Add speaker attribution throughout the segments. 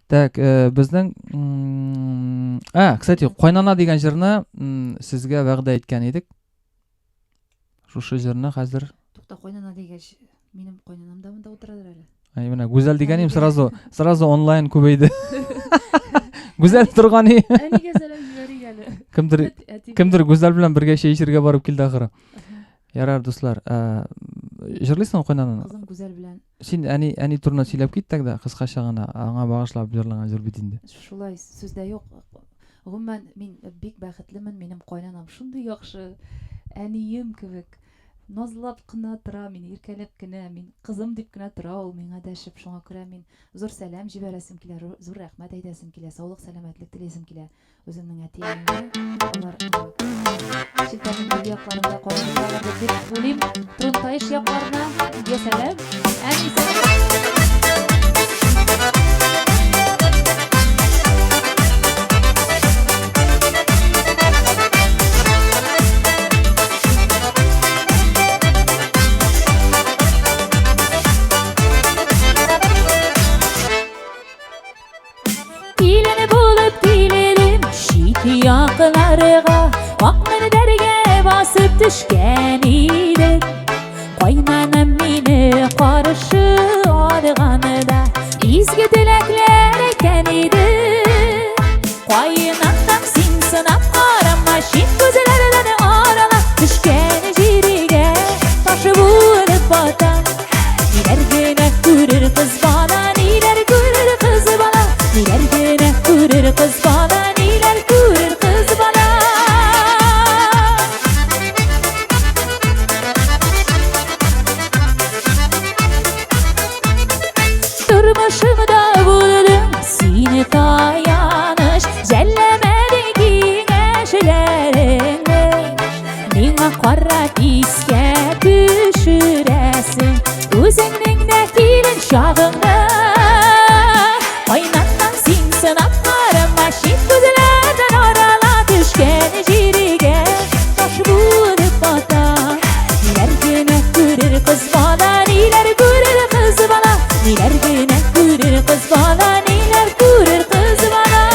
Speaker 1: Так, біздің кстати, қойнана деген жерні сізге вағда еткен едік. Шушы жерні қазір.
Speaker 2: Тоқта, қойнана деген менің қойнанамда мында отырадыр әлі.
Speaker 1: Мына Гузель дегенім сразу онлайн көбейді. Гузель тұрғаны.
Speaker 2: Әнеге сәлем жіберейік әлі.
Speaker 1: Кімдір Гузель білен бірге шейшерге барып келді ақыры. Ярар, достар. Жырлайсың қойнананы?
Speaker 2: Қызым Гузель білен.
Speaker 1: Сен әне турына сөйлеп кеттік да, қысқаша ғана аңа бағышлап жырлаған жыр бетінде.
Speaker 2: Шулай сөзде жоқ. Ғұман, мен бек бақытлымын, менің қойнанам шындай яқшы, әнейім кебек. Назлап қына тұра, мен еркелеп кіне, мен қызым деп кіне тұра, ол мен адашып, шоңа күрә, мен зор сәлем жібересім келе, зор рахмет айтасым келе, саулық сәлемәтлік тілесім келе, өзімнің әтейімді, олар шелтәнің бір яқларында қойнанымда деп бөлейм, тұрынтайыш яқларына, үйге сәлем, әне сәлем. Yaqlarıға Vaqtını dərgə basıb düşkən idi Qoynanam meni qarışı alğanıda İzgi diləklər ekən idi Qoynanam sin sınab qarama Şin gözlərdən aralaq düşkən jirigə Taşı vurub batan Nilər günə görür qız bala Nilər görür qız bala Nilər günə görür qız bala Turmuşumda buldum seni tayanış Zellemedeki neşelerini Mina qara iske düşüresin Özünün nekilin şağını Oynattan sin sınap qarama Şin gözlerden arala düşken jirige Taş bulup batan Niler güne görür kız bana Niler görür kız bana Niler güne görür kız bana Niler görür kız bana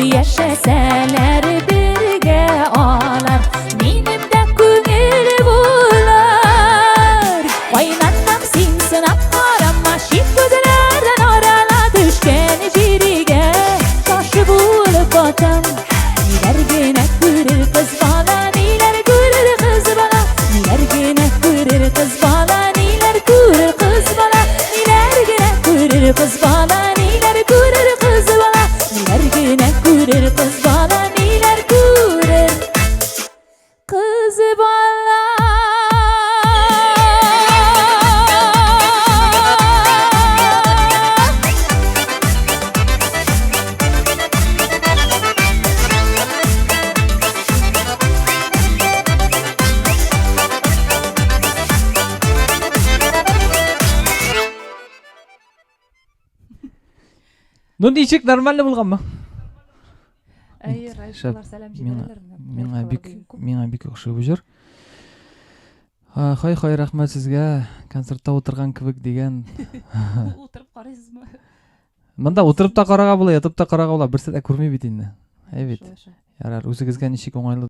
Speaker 2: Yaşasalar birge ağlar Benim de köngül bular Oynatmam sin sınap qarama Şin gözlerden arala düşken jirige Taşı bulup batan Niler güne görür kız bana Niler görür kız bana Niler güne görür kız bana Niler görür kız bana Niler güne görür kız bana Niler görür kız bana Niler güne görür kız bana Niler görür kız bana
Speaker 1: Ну дейчек нормально болған ма?
Speaker 2: Әйе, райшылар сәлем жіберелер.
Speaker 1: Меңа бик ұқшы бұл жер. Хай рахмет сізге. Концертта отырған кібік деген.
Speaker 2: Отырып қарайсыз ма?
Speaker 1: Мында отырып та қараға бола, ятып та қараға бола. Бір сәт көрмей бетейін. Evet. Yarar, өзіңізге нешік оңайлы